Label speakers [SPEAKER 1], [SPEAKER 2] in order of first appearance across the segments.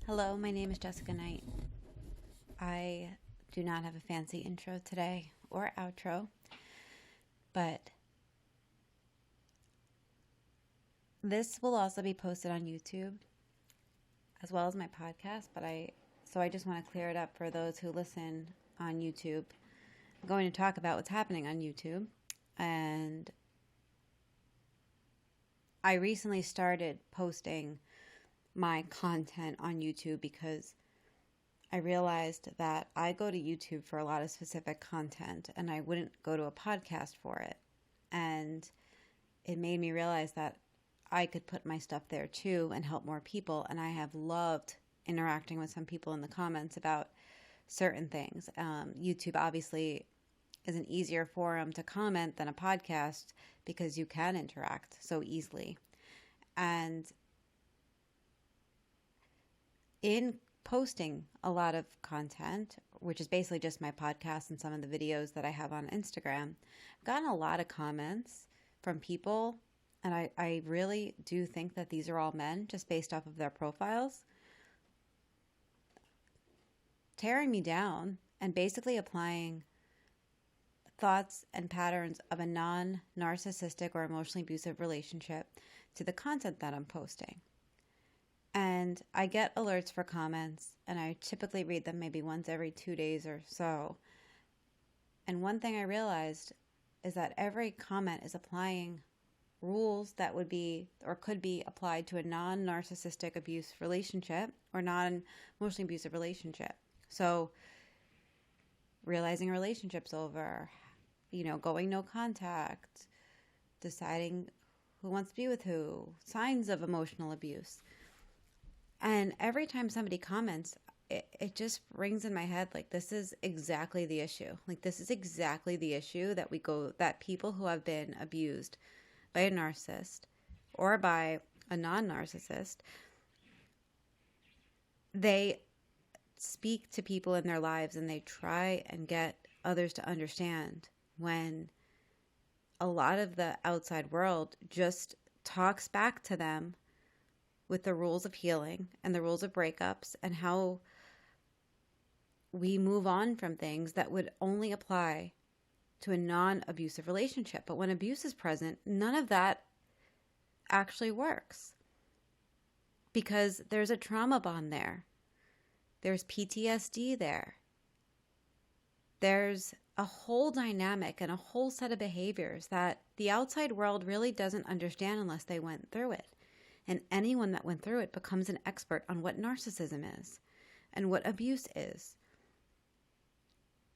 [SPEAKER 1] Hello, my name is Jessica Knight. I do not have a fancy intro today or outro, but this will also be posted on YouTube as well as my podcast, so I just want to clear it up for those who listen on YouTube. I'm going to talk about what's happening on YouTube, and I recently started posting my content on YouTube because I realized that I go to YouTube for a lot of specific content and I wouldn't go to a podcast for it. And it made me realize that I could put my stuff there too and help more people. And I have loved interacting with some people in the comments about certain things. YouTube obviously is an easier forum to comment than a podcast because you can interact so easily. And in posting a lot of content, which is basically just my podcast and some of the videos that I have on Instagram, I've gotten a lot of comments from people, and I really do think that these are all men, just based off of their profiles, tearing me down and basically applying thoughts and patterns of a non-narcissistic or emotionally abusive relationship to the content that I'm posting. And I get alerts for comments, and I typically read them maybe once every 2 days or so. And one thing I realized is that every comment is applying rules that would be or could be applied to a non-narcissistic abuse relationship or non-emotionally abusive relationship. So realizing a relationship's over, going no contact, deciding who wants to be with who, signs of emotional abuse. And every time somebody comments, it just rings in my head like this is exactly the issue. Like this is exactly the issue that people who have been abused by a narcissist or by a non-narcissist, they speak to people in their lives and they try and get others to understand when a lot of the outside world just talks back to them with the rules of healing and the rules of breakups and how we move on from things that would only apply to a non-abusive relationship. But when abuse is present, none of that actually works because there's a trauma bond there. There's PTSD there. There's a whole dynamic and a whole set of behaviors that the outside world really doesn't understand unless they went through it. And anyone that went through it becomes an expert on what narcissism is and what abuse is.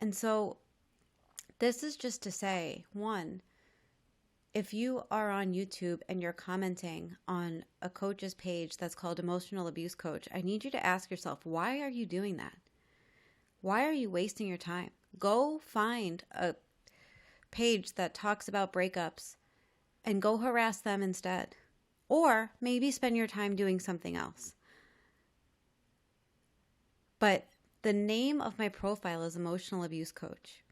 [SPEAKER 1] And so this is just to say, one, if you are on YouTube and you're commenting on a coach's page that's called Emotional Abuse Coach, I need you to ask yourself, why are you doing that? Why are you wasting your time? Go find a page that talks about breakups and go harass them instead. Or maybe spend your time doing something else. But the name of my profile is Emotional Abuse Coach.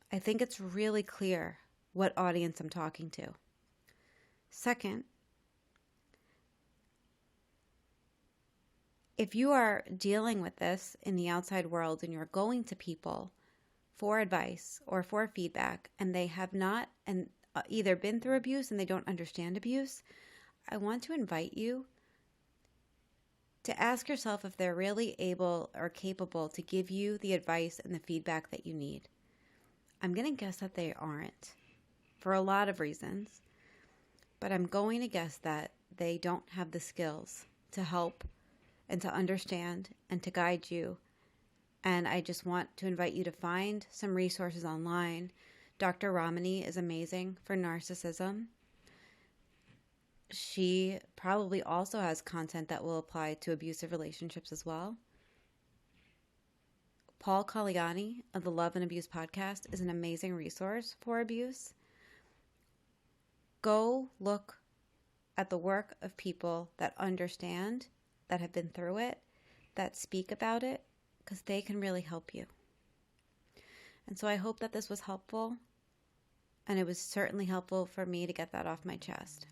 [SPEAKER 1] I think it's really clear what audience I'm talking to. Second, if you are dealing with this in the outside world and you're going to people for advice or for feedback and they have not either been through abuse and they don't understand abuse, I want to invite you to ask yourself if they're really able or capable to give you the advice and the feedback that you need. I'm going to guess that they aren't for a lot of reasons, but I'm going to guess that they don't have the skills to help and to understand and to guide you. And I just want to invite you to find some resources online. Dr. Ramani is amazing for narcissism. She probably also has content that will apply to abusive relationships as well. Paul Kalyani of the Love and Abuse podcast is an amazing resource for abuse. Go look at the work of people that understand, that have been through it, that speak about it, because they can really help you. And so I hope that this was helpful, and it was certainly helpful for me to get that off my chest.